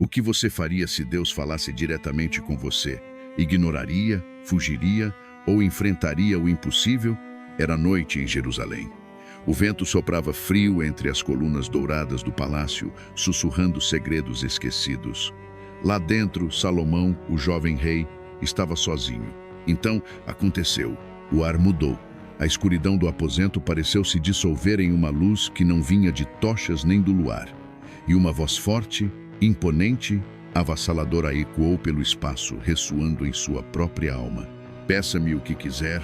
O que você faria se Deus falasse diretamente com você? Ignoraria, fugiria ou enfrentaria o impossível? Era noite em Jerusalém. O vento soprava frio entre as colunas douradas do palácio, sussurrando segredos esquecidos. Lá dentro, Salomão, o jovem rei, estava sozinho. Então, aconteceu. O ar mudou. A escuridão do aposento pareceu se dissolver em uma luz que não vinha de tochas nem do luar. E uma voz forte, imponente, avassaladora ecoou pelo espaço, ressoando em sua própria alma. Peça-me o que quiser,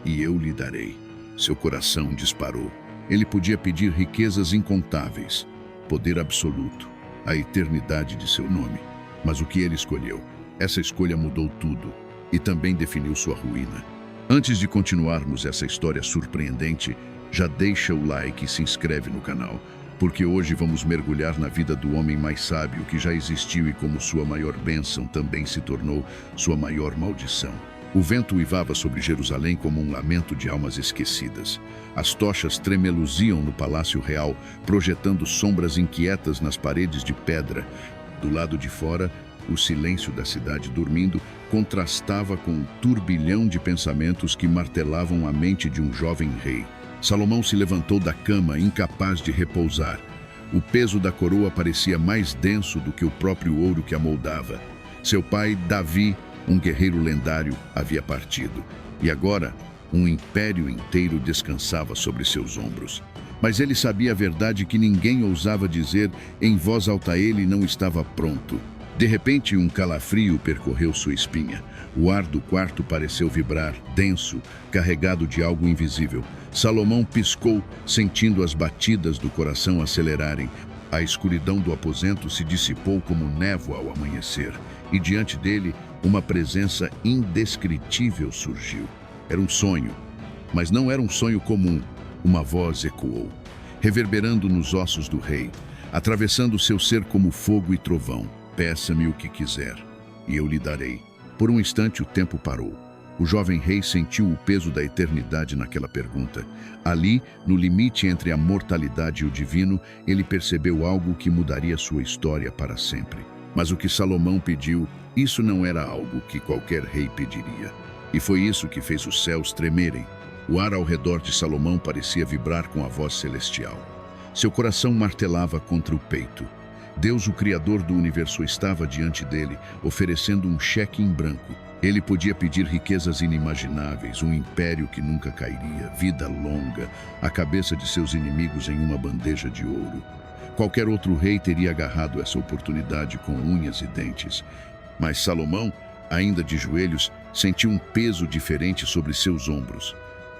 e eu lhe darei. Seu coração disparou. Ele podia pedir riquezas incontáveis, poder absoluto, a eternidade de seu nome. Mas o que ele escolheu? Essa escolha mudou tudo e também definiu sua ruína. Antes de continuarmos essa história surpreendente, já deixa o like e se inscreve no canal, porque hoje vamos mergulhar na vida do homem mais sábio que já existiu e como sua maior bênção também se tornou sua maior maldição. O vento uivava sobre Jerusalém como um lamento de almas esquecidas. As tochas tremeluziam no palácio real, projetando sombras inquietas nas paredes de pedra. Do lado de fora, o silêncio da cidade dormindo contrastava com o turbilhão de pensamentos que martelavam a mente de um jovem rei. Salomão se levantou da cama, incapaz de repousar. O peso da coroa parecia mais denso do que o próprio ouro que a moldava. Seu pai, Davi, um guerreiro lendário, havia partido. E agora, um império inteiro descansava sobre seus ombros. Mas ele sabia a verdade que ninguém ousava dizer em voz alta. Ele não estava pronto. De repente, um calafrio percorreu sua espinha. O ar do quarto pareceu vibrar, denso, carregado de algo invisível. Salomão piscou, sentindo as batidas do coração acelerarem. A escuridão do aposento se dissipou como névoa ao amanhecer, e diante dele, uma presença indescritível surgiu. Era um sonho, mas não era um sonho comum. Uma voz ecoou, reverberando nos ossos do rei, atravessando seu ser como fogo e trovão. Peça-me o que quiser, e eu lhe darei. Por um instante o tempo parou. O jovem rei sentiu o peso da eternidade naquela pergunta. Ali, no limite entre a mortalidade e o divino, ele percebeu algo que mudaria sua história para sempre. Mas o que Salomão pediu, isso não era algo que qualquer rei pediria. E foi isso que fez os céus tremerem. O ar ao redor de Salomão parecia vibrar com a voz celestial. Seu coração martelava contra o peito. Deus, o Criador do universo, estava diante dele, oferecendo um cheque em branco. Ele podia pedir riquezas inimagináveis, um império que nunca cairia, vida longa, a cabeça de seus inimigos em uma bandeja de ouro. Qualquer outro rei teria agarrado essa oportunidade com unhas e dentes. Mas Salomão, ainda de joelhos, sentiu um peso diferente sobre seus ombros.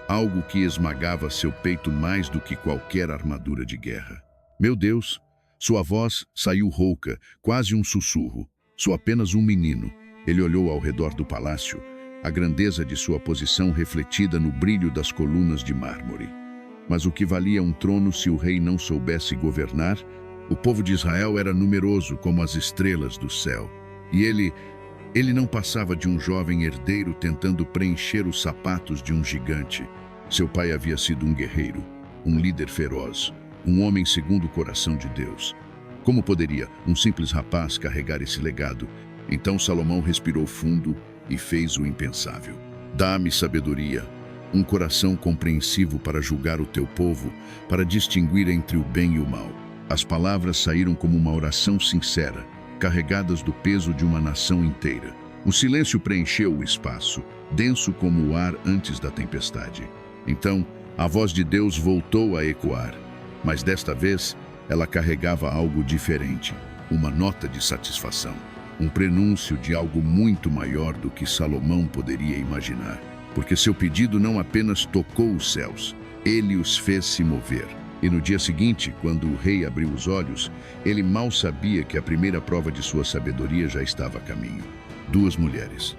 Algo que esmagava seu peito mais do que qualquer armadura de guerra. Meu Deus! Sua voz saiu rouca, quase um sussurro. Sou apenas um menino. Ele olhou ao redor do palácio, a grandeza de sua posição refletida no brilho das colunas de mármore. Mas o que valia um trono se o rei não soubesse governar? O povo de Israel era numeroso como as estrelas do céu. E ele não passava de um jovem herdeiro tentando preencher os sapatos de um gigante. Seu pai havia sido um guerreiro, um líder feroz, um homem segundo o coração de Deus. Como poderia um simples rapaz carregar esse legado? Então Salomão respirou fundo e fez o impensável. Dá-me sabedoria, um coração compreensivo para julgar o teu povo, para distinguir entre o bem e o mal. As palavras saíram como uma oração sincera, carregadas do peso de uma nação inteira. O silêncio preencheu o espaço, denso como o ar antes da tempestade. Então, a voz de Deus voltou a ecoar. Mas desta vez, ela carregava algo diferente, uma nota de satisfação, um prenúncio de algo muito maior do que Salomão poderia imaginar, porque seu pedido não apenas tocou os céus, ele os fez se mover. E no dia seguinte, quando o rei abriu os olhos, ele mal sabia que a primeira prova de sua sabedoria já estava a caminho. 2 mulheres,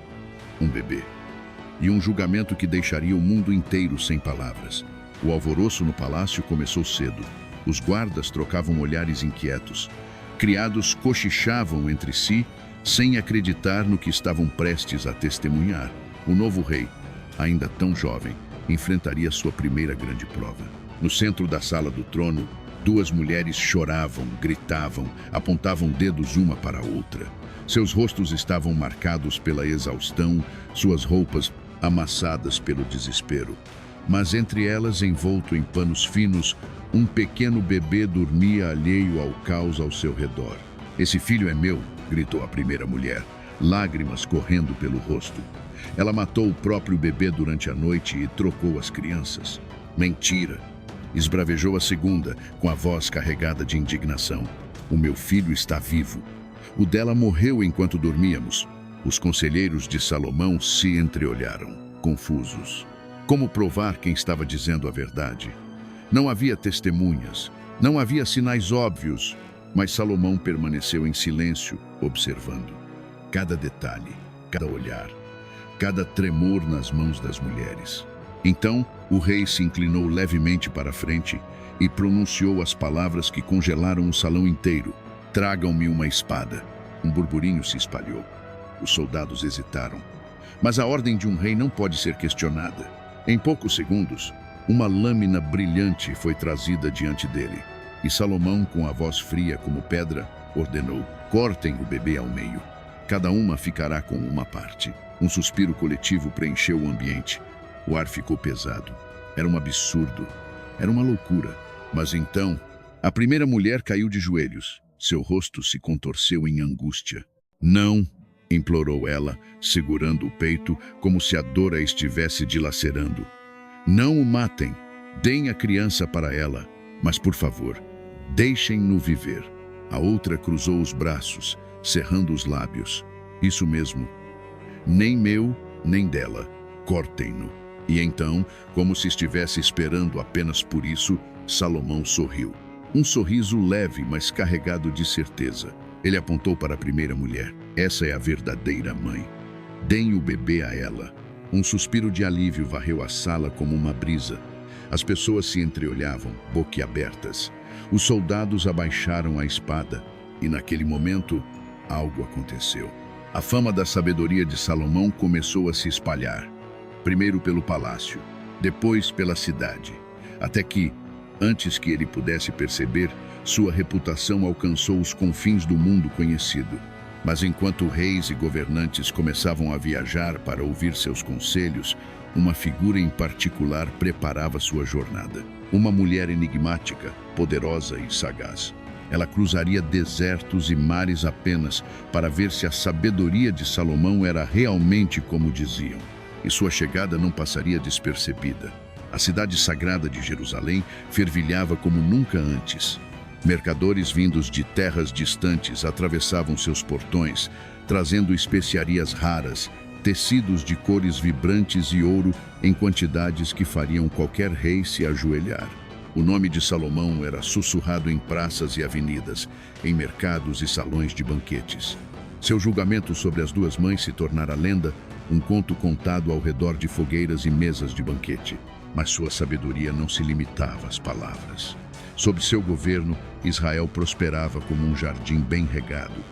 um bebê, e um julgamento que deixaria o mundo inteiro sem palavras. O alvoroço no palácio começou cedo. Os guardas trocavam olhares inquietos. Criados cochichavam entre si, sem acreditar no que estavam prestes a testemunhar. O novo rei, ainda tão jovem, enfrentaria sua primeira grande prova. No centro da sala do trono, Duas mulheres choravam, gritavam, apontavam dedos uma para a outra. Seus rostos estavam marcados pela exaustão, suas roupas amassadas pelo desespero. Mas entre elas, envolto em panos finos, um pequeno bebê dormia alheio ao caos ao seu redor. "Esse filho é meu", gritou a primeira mulher, lágrimas correndo pelo rosto. Ela matou o próprio bebê durante a noite e trocou as crianças. "Mentira!", esbravejou a segunda, com a voz carregada de indignação. "O meu filho está vivo. O dela morreu enquanto dormíamos." Os conselheiros de Salomão se entreolharam, confusos. Como provar quem estava dizendo a verdade? Não havia testemunhas, não havia sinais óbvios, mas Salomão permaneceu em silêncio, observando. Cada detalhe, cada olhar, cada tremor nas mãos das mulheres. Então, o rei se inclinou levemente para a frente e pronunciou as palavras que congelaram o salão inteiro. "Tragam-me uma espada." Um burburinho se espalhou. Os soldados hesitaram. Mas a ordem de um rei não pode ser questionada. Em poucos segundos, uma lâmina brilhante foi trazida diante dele. E Salomão, com a voz fria como pedra, ordenou: "Cortem o bebê ao meio. Cada uma ficará com uma parte." Um suspiro coletivo preencheu o ambiente. O ar ficou pesado. Era um absurdo. Era uma loucura. Mas então, a primeira mulher caiu de joelhos. Seu rosto se contorceu em angústia. "Não!", implorou ela, segurando o peito como se a dor a estivesse dilacerando. "Não o matem. Deem a criança para ela. Mas, por favor, deixem-no viver." A outra cruzou os braços, cerrando os lábios. "Isso mesmo. Nem meu, nem dela. Cortem-no." E então, como se estivesse esperando apenas por isso, Salomão sorriu. Um sorriso leve, mas carregado de certeza. Ele apontou para a primeira mulher. "Essa é a verdadeira mãe. Deem o bebê a ela." Um suspiro de alívio varreu a sala como uma brisa. As pessoas se entreolhavam, boquiabertas. Os soldados abaixaram a espada. E naquele momento, algo aconteceu. A fama da sabedoria de Salomão começou a se espalhar. Primeiro pelo palácio, depois pela cidade. Até que, antes que ele pudesse perceber, sua reputação alcançou os confins do mundo conhecido. Mas enquanto reis e governantes começavam a viajar para ouvir seus conselhos, uma figura em particular preparava sua jornada. Uma mulher enigmática, poderosa e sagaz. Ela cruzaria desertos e mares apenas para ver se a sabedoria de Salomão era realmente como diziam. E sua chegada não passaria despercebida. A cidade sagrada de Jerusalém fervilhava como nunca antes. Mercadores vindos de terras distantes atravessavam seus portões, trazendo especiarias raras, tecidos de cores vibrantes e ouro em quantidades que fariam qualquer rei se ajoelhar. O nome de Salomão era sussurrado em praças e avenidas, em mercados e salões de banquetes. Seu julgamento sobre as duas mães se tornara lenda, um conto contado ao redor de fogueiras e mesas de banquete. Mas sua sabedoria não se limitava às palavras. Sob seu governo, Israel prosperava como um jardim bem regado.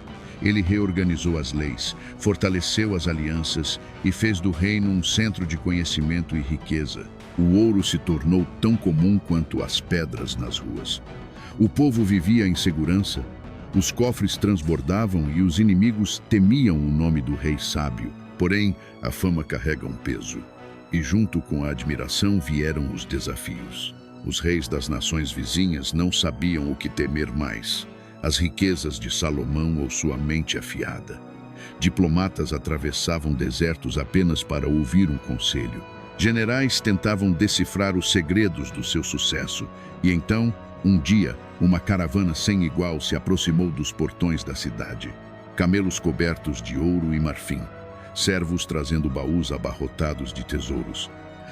Ele reorganizou as leis, fortaleceu as alianças e fez do reino um centro de conhecimento e riqueza. O ouro se tornou tão comum quanto as pedras nas ruas. O povo vivia em segurança, os cofres transbordavam e os inimigos temiam o nome do rei sábio. Porém, a fama carrega um peso. E junto com a admiração vieram os desafios. Os reis das nações vizinhas não sabiam o que temer mais: as riquezas de Salomão ou sua mente afiada. Diplomatas atravessavam desertos apenas para ouvir um conselho. Generais tentavam decifrar os segredos do seu sucesso. E então, um dia, uma caravana sem igual se aproximou dos portões da cidade. Camelos cobertos de ouro e marfim. Servos trazendo baús abarrotados de tesouros.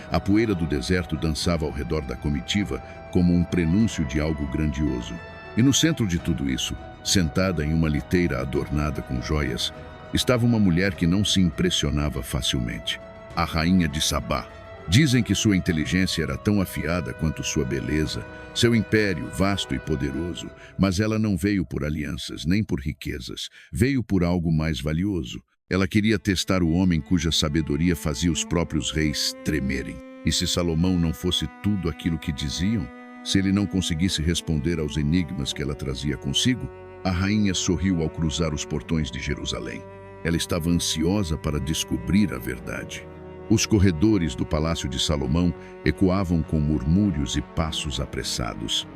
A poeira do deserto dançava ao redor da comitiva como um prenúncio de algo grandioso. E no centro de tudo isso, sentada em uma liteira adornada com joias, estava uma mulher que não se impressionava facilmente. A rainha de Sabá. Dizem que sua inteligência era tão afiada quanto sua beleza, seu império vasto e poderoso, mas ela não veio por alianças, nem por riquezas, veio por algo mais valioso. Ela queria testar o homem cuja sabedoria fazia os próprios reis tremerem. E se Salomão não fosse tudo aquilo que diziam? Se ele não conseguisse responder aos enigmas que ela trazia consigo, a rainha sorriu ao cruzar os portões de Jerusalém. Ela estava ansiosa para descobrir a verdade. Os corredores do Palácio de Salomão ecoavam com murmúrios e passos apressados.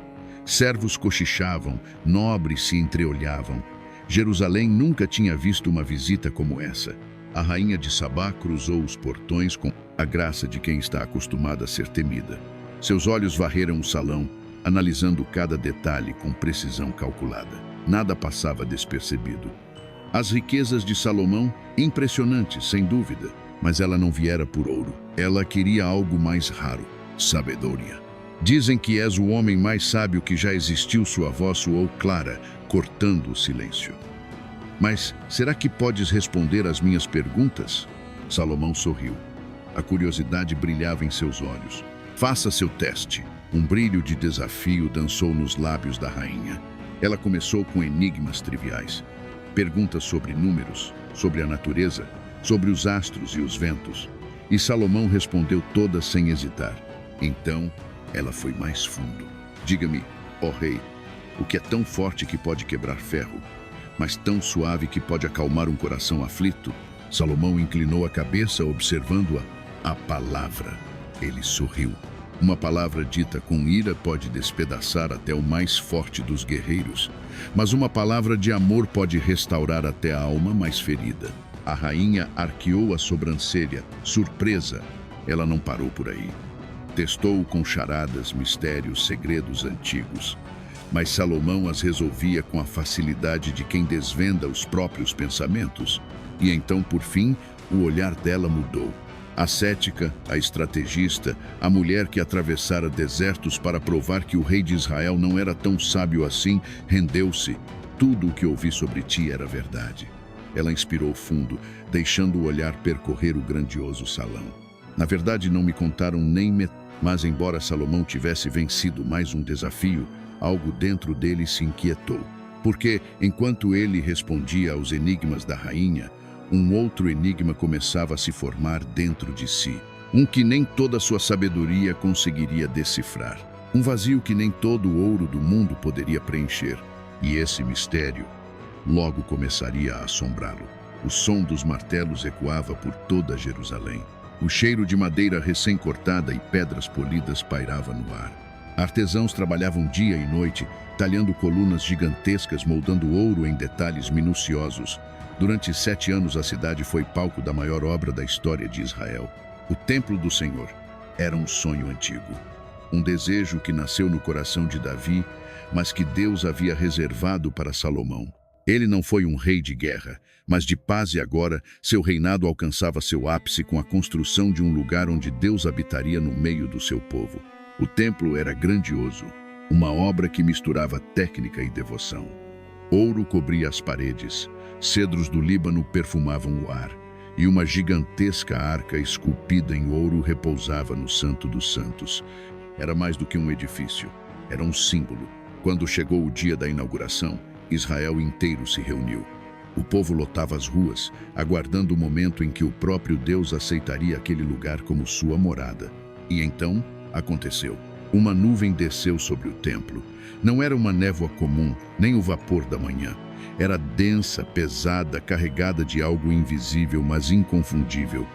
Servos cochichavam, nobres se entreolhavam. Jerusalém nunca tinha visto uma visita como essa. A rainha de Sabá cruzou os portões com a graça de quem está acostumada a ser temida. Seus olhos varreram o salão, analisando cada detalhe com precisão calculada. Nada passava despercebido. As riquezas de Salomão, impressionantes, sem dúvida, mas ela não viera por ouro. Ela queria algo mais raro, sabedoria. Dizem que és o homem mais sábio que já existiu, sua voz soou clara, cortando o silêncio. Mas será que podes responder às minhas perguntas? Salomão sorriu. A curiosidade brilhava em seus olhos. Faça seu teste. Um brilho de desafio dançou nos lábios da rainha. Ela começou com enigmas triviais. Perguntas sobre números, sobre a natureza, sobre os astros e os ventos. E Salomão respondeu todas sem hesitar. Então, ela foi mais fundo. Diga-me, ó rei, o que é tão forte que pode quebrar ferro, mas tão suave que pode acalmar um coração aflito? Salomão inclinou a cabeça, observando-a. A palavra. Ele sorriu. Uma palavra dita com ira pode despedaçar até o mais forte dos guerreiros, mas uma palavra de amor pode restaurar até a alma mais ferida. A rainha arqueou a sobrancelha, surpresa. Ela não parou por aí. Testou com charadas, mistérios, segredos antigos. Mas Salomão as resolvia com a facilidade de quem desvenda os próprios pensamentos. E então, por fim, o olhar dela mudou. A cética, a estrategista, a mulher que atravessara desertos para provar que o rei de Israel não era tão sábio assim, rendeu-se. Tudo o que ouvi sobre ti era verdade. Ela inspirou fundo, deixando o olhar percorrer o grandioso salão. Na verdade, não me contaram nem metade. Mas embora Salomão tivesse vencido mais um desafio, algo dentro dele se inquietou. Porque, enquanto ele respondia aos enigmas da rainha, um outro enigma começava a se formar dentro de si. Um que nem toda sua sabedoria conseguiria decifrar. Um vazio que nem todo o ouro do mundo poderia preencher. E esse mistério logo começaria a assombrá-lo. O som dos martelos ecoava por toda Jerusalém. O cheiro de madeira recém-cortada e pedras polidas pairava no ar. Artesãos trabalhavam dia e noite, talhando colunas gigantescas, moldando ouro em detalhes minuciosos. Durante 7 anos, a cidade foi palco da maior obra da história de Israel. O Templo do Senhor era um sonho antigo. Um desejo que nasceu no coração de Davi, mas que Deus havia reservado para Salomão. Ele não foi um rei de guerra, mas de paz, e agora seu reinado alcançava seu ápice com a construção de um lugar onde Deus habitaria no meio do seu povo. O templo era grandioso, uma obra que misturava técnica e devoção. Ouro cobria as paredes, cedros do Líbano perfumavam o ar, e uma gigantesca arca esculpida em ouro repousava no Santo dos Santos. Era mais do que um edifício, era um símbolo. Quando chegou o dia da inauguração, Israel inteiro se reuniu. O povo lotava as ruas, aguardando o momento em que o próprio Deus aceitaria aquele lugar como sua morada. E então, aconteceu. Uma nuvem desceu sobre o templo. Não era uma névoa comum, nem o vapor da manhã. Era densa, pesada, carregada de algo invisível, mas inconfundível.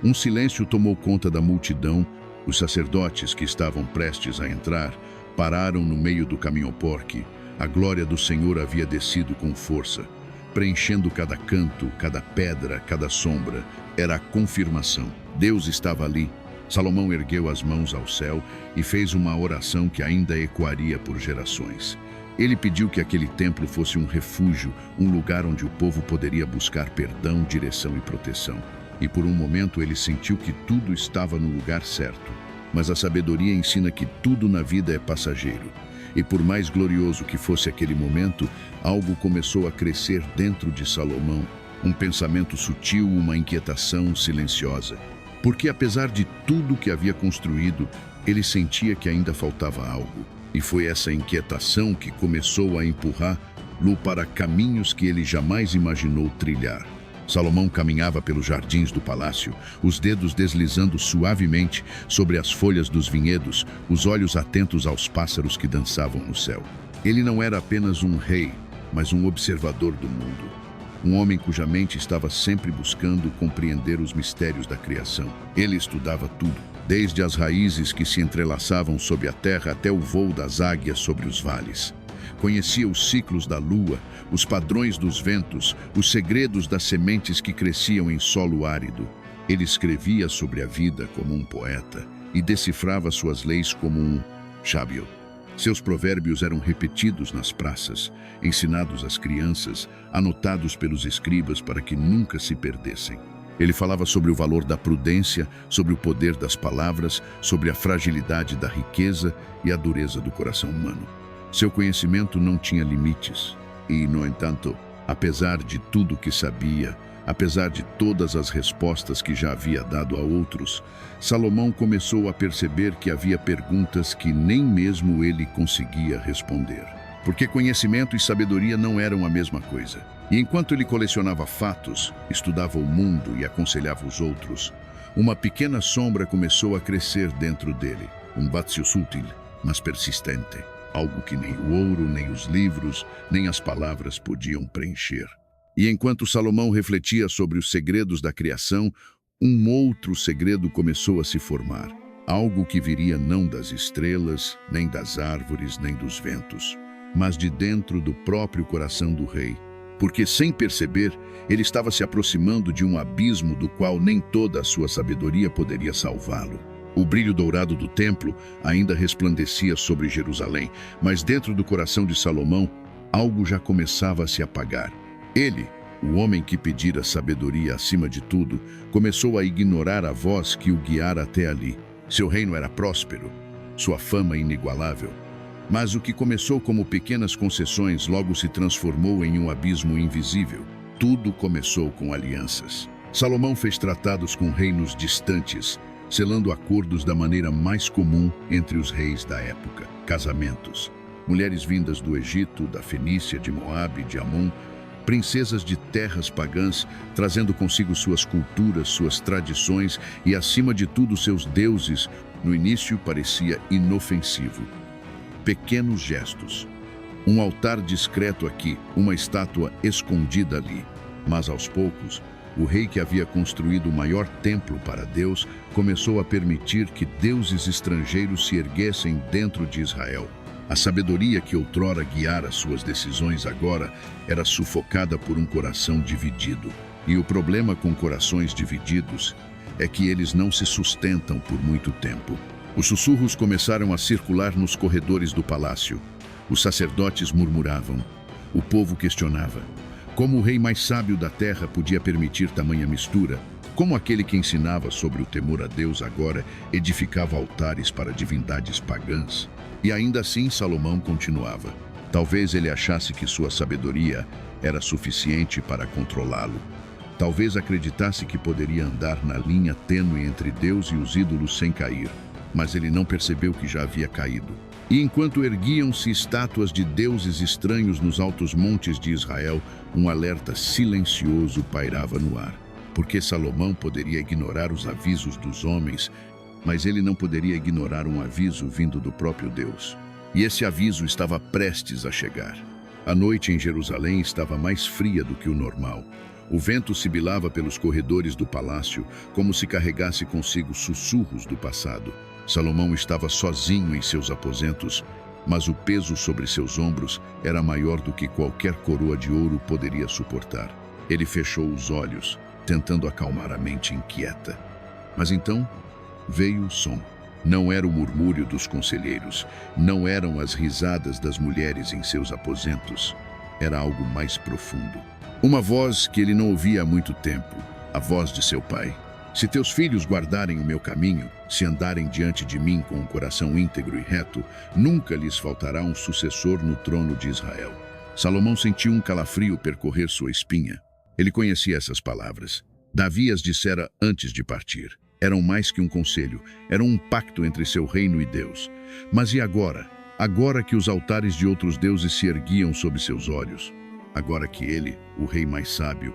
Um silêncio tomou conta da multidão. Os sacerdotes que estavam prestes a entrar pararam no meio do caminho-porque. A glória do Senhor havia descido com força, preenchendo cada canto, cada pedra, cada sombra. Era a confirmação. Deus estava ali. Salomão ergueu as mãos ao céu e fez uma oração que ainda ecoaria por gerações. Ele pediu que aquele templo fosse um refúgio, um lugar onde o povo poderia buscar perdão, direção e proteção. E por um momento ele sentiu que tudo estava no lugar certo. Mas a sabedoria ensina que tudo na vida é passageiro. E por mais glorioso que fosse aquele momento, algo começou a crescer dentro de Salomão. Um pensamento sutil, uma inquietação silenciosa. Porque apesar de tudo que havia construído, ele sentia que ainda faltava algo. E foi essa inquietação que começou a empurrá-lo para caminhos que ele jamais imaginou trilhar. Salomão caminhava pelos jardins do palácio, os dedos deslizando suavemente sobre as folhas dos vinhedos, os olhos atentos aos pássaros que dançavam no céu. Ele não era apenas um rei, mas um observador do mundo. Um homem cuja mente estava sempre buscando compreender os mistérios da criação. Ele estudava tudo, desde as raízes que se entrelaçavam sob a terra até o voo das águias sobre os vales. Conhecia os ciclos da lua, os padrões dos ventos, os segredos das sementes que cresciam em solo árido. Ele escrevia sobre a vida como um poeta e decifrava suas leis como um sábio. Seus provérbios eram repetidos nas praças, ensinados às crianças, anotados pelos escribas para que nunca se perdessem. Ele falava sobre o valor da prudência, sobre o poder das palavras, sobre a fragilidade da riqueza e a dureza do coração humano. Seu conhecimento não tinha limites e, no entanto, apesar de tudo que sabia, apesar de todas as respostas que já havia dado a outros, Salomão começou a perceber que havia perguntas que nem mesmo ele conseguia responder. Porque conhecimento e sabedoria não eram a mesma coisa. E enquanto ele colecionava fatos, estudava o mundo e aconselhava os outros, uma pequena sombra começou a crescer dentro dele, um vazio sutil, mas persistente. Algo que nem o ouro, nem os livros, nem as palavras podiam preencher. E enquanto Salomão refletia sobre os segredos da criação, um outro segredo começou a se formar. Algo que viria não das estrelas, nem das árvores, nem dos ventos, mas de dentro do próprio coração do rei. Porque, sem perceber, ele estava se aproximando de um abismo do qual nem toda a sua sabedoria poderia salvá-lo. O brilho dourado do templo ainda resplandecia sobre Jerusalém, mas dentro do coração de Salomão, algo já começava a se apagar. Ele, o homem que pedira sabedoria acima de tudo, começou a ignorar a voz que o guiara até ali. Seu reino era próspero, sua fama inigualável. Mas o que começou como pequenas concessões logo se transformou em um abismo invisível. Tudo começou com alianças. Salomão fez tratados com reinos distantes, selando acordos da maneira mais comum entre os reis da época. Casamentos. Mulheres vindas do Egito, da Fenícia, de Moabe, de Amon, princesas de terras pagãs, trazendo consigo suas culturas, suas tradições e, acima de tudo, seus deuses. No início parecia inofensivo. Pequenos gestos. Um altar discreto aqui, uma estátua escondida ali. Mas aos poucos, o rei que havia construído o maior templo para Deus começou a permitir que deuses estrangeiros se erguessem dentro de Israel. A sabedoria que outrora guiara suas decisões agora era sufocada por um coração dividido. E o problema com corações divididos é que eles não se sustentam por muito tempo. Os sussurros começaram a circular nos corredores do palácio. Os sacerdotes murmuravam. O povo questionava. Como o rei mais sábio da terra podia permitir tamanha mistura? Como aquele que ensinava sobre o temor a Deus agora edificava altares para divindades pagãs? E ainda assim Salomão continuava. Talvez ele achasse que sua sabedoria era suficiente para controlá-lo. Talvez acreditasse que poderia andar na linha tênue entre Deus e os ídolos sem cair. Mas ele não percebeu que já havia caído. E enquanto erguiam-se estátuas de deuses estranhos nos altos montes de Israel, um alerta silencioso pairava no ar. Porque Salomão poderia ignorar os avisos dos homens, mas ele não poderia ignorar um aviso vindo do próprio Deus. E esse aviso estava prestes a chegar. A noite em Jerusalém estava mais fria do que o normal. O vento sibilava pelos corredores do palácio, como se carregasse consigo sussurros do passado. Salomão estava sozinho em seus aposentos, mas o peso sobre seus ombros era maior do que qualquer coroa de ouro poderia suportar. Ele fechou os olhos, tentando acalmar a mente inquieta. Mas então veio o som. Não era o murmúrio dos conselheiros, não eram as risadas das mulheres em seus aposentos. Era algo mais profundo. Uma voz que ele não ouvia há muito tempo, a voz de seu pai. Se teus filhos guardarem o meu caminho, se andarem diante de mim com um coração íntegro e reto, nunca lhes faltará um sucessor no trono de Israel. Salomão sentiu um calafrio percorrer sua espinha. Ele conhecia essas palavras. Davi as dissera antes de partir. Eram mais que um conselho, eram um pacto entre seu reino e Deus. Mas e agora? Agora que os altares de outros deuses se erguiam sob seus olhos? Agora que ele, o rei mais sábio,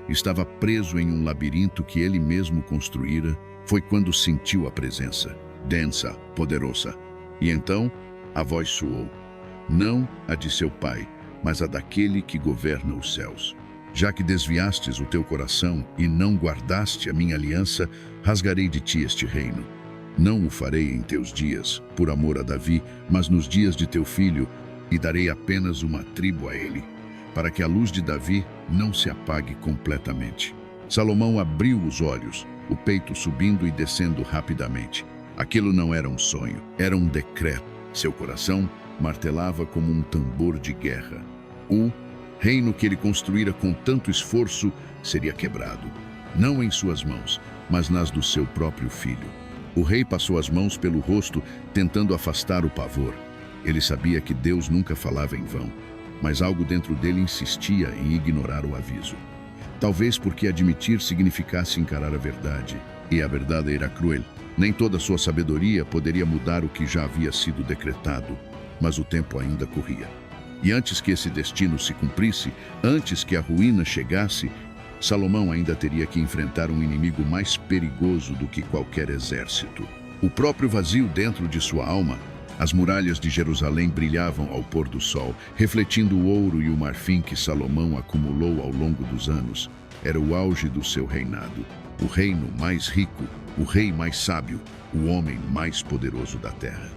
estava preso em um labirinto que ele mesmo construíra, foi quando sentiu a presença, densa, poderosa. E então a voz soou, não a de seu pai, mas a daquele que governa os céus. Já que desviastes o teu coração e não guardaste a minha aliança, rasgarei de ti este reino. Não o farei em teus dias, por amor a Davi, mas nos dias de teu filho, e darei apenas uma tribo a ele, para que a luz de Davi não se apague completamente. Salomão abriu os olhos, o peito subindo e descendo rapidamente. Aquilo não era um sonho, era um decreto. Seu coração martelava como um tambor de guerra. O reino que ele construíra com tanto esforço seria quebrado, não em suas mãos, mas nas do seu próprio filho. O rei passou as mãos pelo rosto, tentando afastar o pavor. Ele sabia que Deus nunca falava em vão, mas algo dentro dele insistia em ignorar o aviso. Talvez porque admitir significasse encarar a verdade, e a verdade era cruel. Nem toda sua sabedoria poderia mudar o que já havia sido decretado, mas o tempo ainda corria. E antes que esse destino se cumprisse, antes que a ruína chegasse, Salomão ainda teria que enfrentar um inimigo mais perigoso do que qualquer exército. O próprio vazio dentro de sua alma. As muralhas de Jerusalém brilhavam ao pôr do sol, refletindo o ouro e o marfim que Salomão acumulou ao longo dos anos. Era o auge do seu reinado. O reino mais rico, o rei mais sábio, o homem mais poderoso da terra.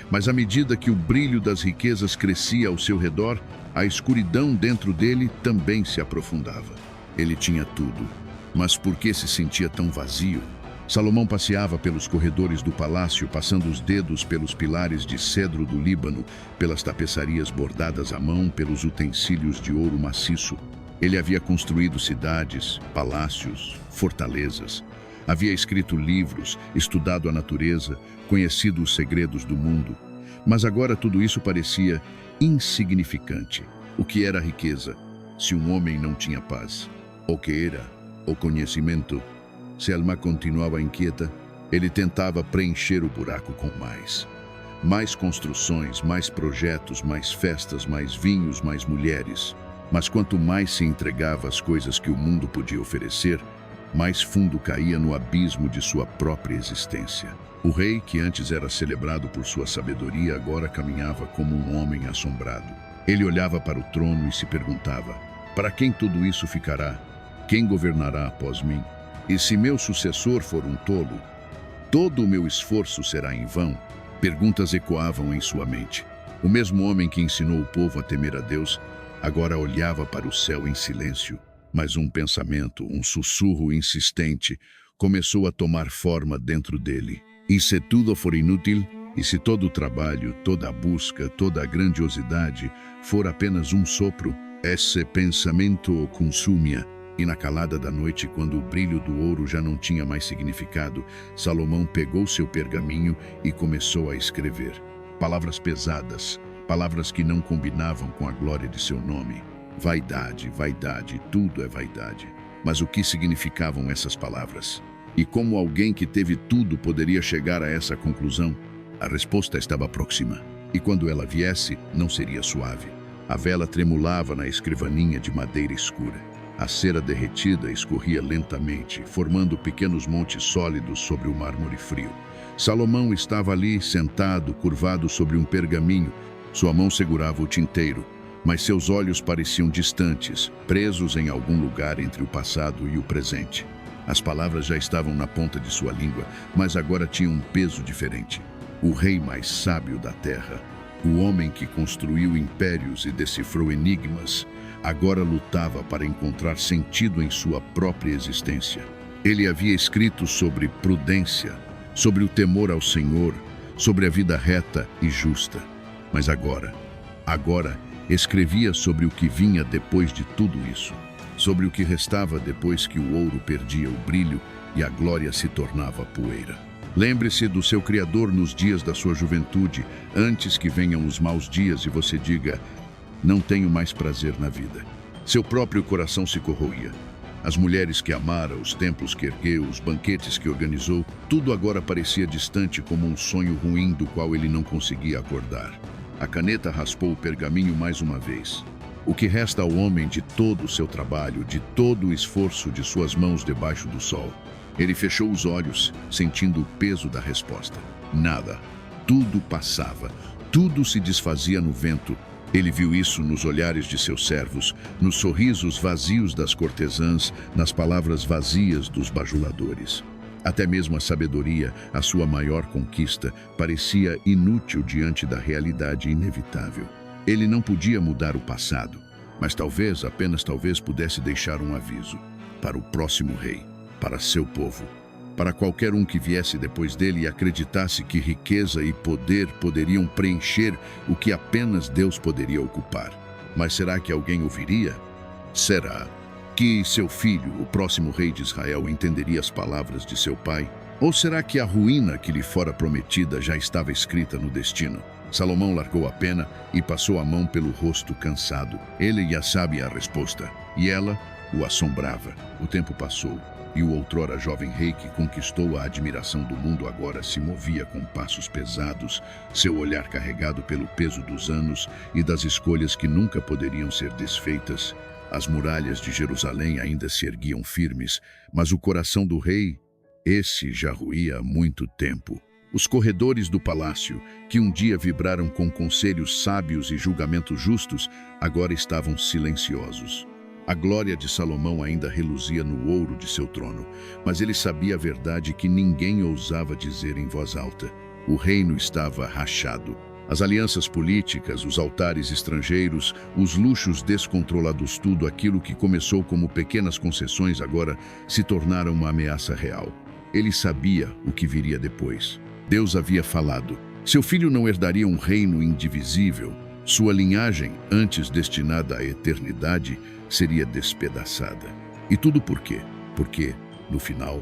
Mas à medida que o brilho das riquezas crescia ao seu redor, a escuridão dentro dele também se aprofundava. Ele tinha tudo, mas por que se sentia tão vazio? Salomão passeava pelos corredores do palácio, passando os dedos pelos pilares de cedro do Líbano, pelas tapeçarias bordadas à mão, pelos utensílios de ouro maciço. Ele havia construído cidades, palácios, fortalezas. Havia escrito livros, estudado a natureza, conhecido os segredos do mundo. Mas agora tudo isso parecia insignificante. O que era riqueza, se um homem não tinha paz? O que era o conhecimento? Se a alma continuava inquieta, ele tentava preencher o buraco com mais. Mais construções, mais projetos, mais festas, mais vinhos, mais mulheres. Mas quanto mais se entregava às coisas que o mundo podia oferecer, mais fundo caía no abismo de sua própria existência. O rei, que antes era celebrado por sua sabedoria, agora caminhava como um homem assombrado. Ele olhava para o trono e se perguntava: para quem tudo isso ficará? Quem governará após mim? E se meu sucessor for um tolo, todo o meu esforço será em vão? Perguntas ecoavam em sua mente. O mesmo homem que ensinou o povo a temer a Deus, agora olhava para o céu em silêncio. Mas um pensamento, um sussurro insistente, começou a tomar forma dentro dele. E se tudo for inútil, e se todo o trabalho, toda a busca, toda a grandiosidade for apenas um sopro, esse pensamento o consumia. E na calada da noite, quando o brilho do ouro já não tinha mais significado, Salomão pegou seu pergaminho e começou a escrever. Palavras pesadas, palavras que não combinavam com a glória de seu nome. Vaidade, vaidade, tudo é vaidade. Mas o que significavam essas palavras? E como alguém que teve tudo poderia chegar a essa conclusão? A resposta estava próxima. E quando ela viesse, não seria suave. A vela tremulava na escrivaninha de madeira escura. A cera derretida escorria lentamente, formando pequenos montes sólidos sobre o mármore frio. Salomão estava ali, sentado, curvado sobre um pergaminho. Sua mão segurava o tinteiro, mas seus olhos pareciam distantes, presos em algum lugar entre o passado e o presente. As palavras já estavam na ponta de sua língua, mas agora tinham um peso diferente. O rei mais sábio da terra, o homem que construiu impérios e decifrou enigmas, agora lutava para encontrar sentido em sua própria existência. Ele havia escrito sobre prudência, sobre o temor ao Senhor, sobre a vida reta e justa. Mas agora escrevia sobre o que vinha depois de tudo isso, sobre o que restava depois que o ouro perdia o brilho e a glória se tornava poeira. Lembre-se do seu Criador nos dias da sua juventude, antes que venham os maus dias e você diga: não tenho mais prazer na vida. Seu próprio coração se corroía. As mulheres que amara, os templos que ergueu, os banquetes que organizou, tudo agora parecia distante como um sonho ruim do qual ele não conseguia acordar. A caneta raspou o pergaminho mais uma vez. O que resta ao homem de todo o seu trabalho, de todo o esforço de suas mãos debaixo do sol? Ele fechou os olhos, sentindo o peso da resposta. Nada. Tudo passava. Tudo se desfazia no vento. Ele viu isso nos olhares de seus servos, nos sorrisos vazios das cortesãs, nas palavras vazias dos bajuladores. Até mesmo a sabedoria, a sua maior conquista, parecia inútil diante da realidade inevitável. Ele não podia mudar o passado, mas talvez, apenas talvez, pudesse deixar um aviso para o próximo rei, para seu povo, para qualquer um que viesse depois dele e acreditasse que riqueza e poder poderiam preencher o que apenas Deus poderia ocupar. Mas será que alguém ouviria? Será que seu filho, o próximo rei de Israel, entenderia as palavras de seu pai? Ou será que a ruína que lhe fora prometida já estava escrita no destino? Salomão largou a pena e passou a mão pelo rosto cansado. Ele já sabia a resposta, e ela o assombrava. O tempo passou, e o outrora jovem rei que conquistou a admiração do mundo agora se movia com passos pesados, seu olhar carregado pelo peso dos anos e das escolhas que nunca poderiam ser desfeitas. As muralhas de Jerusalém ainda se erguiam firmes, mas o coração do rei, esse já ruía há muito tempo. Os corredores do palácio, que um dia vibraram com conselhos sábios e julgamentos justos, agora estavam silenciosos. A glória de Salomão ainda reluzia no ouro de seu trono, mas ele sabia a verdade que ninguém ousava dizer em voz alta. O reino estava rachado. As alianças políticas, os altares estrangeiros, os luxos descontrolados, tudo aquilo que começou como pequenas concessões agora se tornaram uma ameaça real. Ele sabia o que viria depois. Deus havia falado. Seu filho não herdaria um reino indivisível. Sua linhagem, antes destinada à eternidade, seria despedaçada. E tudo por quê? Porque, no final,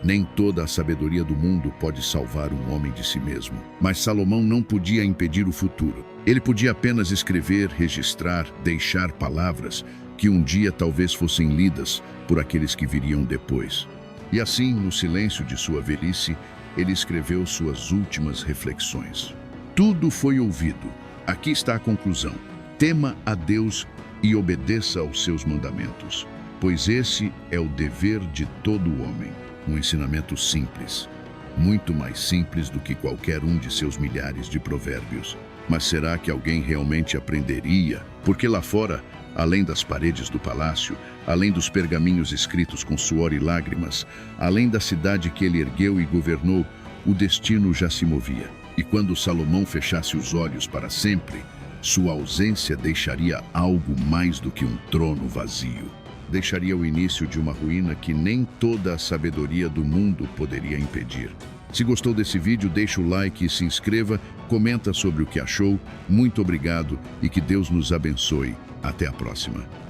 nem toda a sabedoria do mundo pode salvar um homem de si mesmo. Mas Salomão não podia impedir o futuro. Ele podia apenas escrever, registrar, deixar palavras que um dia talvez fossem lidas por aqueles que viriam depois. E assim, no silêncio de sua velhice, ele escreveu suas últimas reflexões. Tudo foi ouvido. Aqui está a conclusão. Tema a Deus e obedeça aos seus mandamentos, pois esse é o dever de todo homem. Um ensinamento simples, muito mais simples do que qualquer um de seus milhares de provérbios. Mas será que alguém realmente aprenderia? Porque lá fora, além das paredes do palácio, além dos pergaminhos escritos com suor e lágrimas, além da cidade que ele ergueu e governou, o destino já se movia. E quando Salomão fechasse os olhos para sempre, sua ausência deixaria algo mais do que um trono vazio. Deixaria o início de uma ruína que nem toda a sabedoria do mundo poderia impedir. Se gostou desse vídeo, deixa o like e se inscreva, comenta sobre o que achou. Muito obrigado e que Deus nos abençoe. Até a próxima.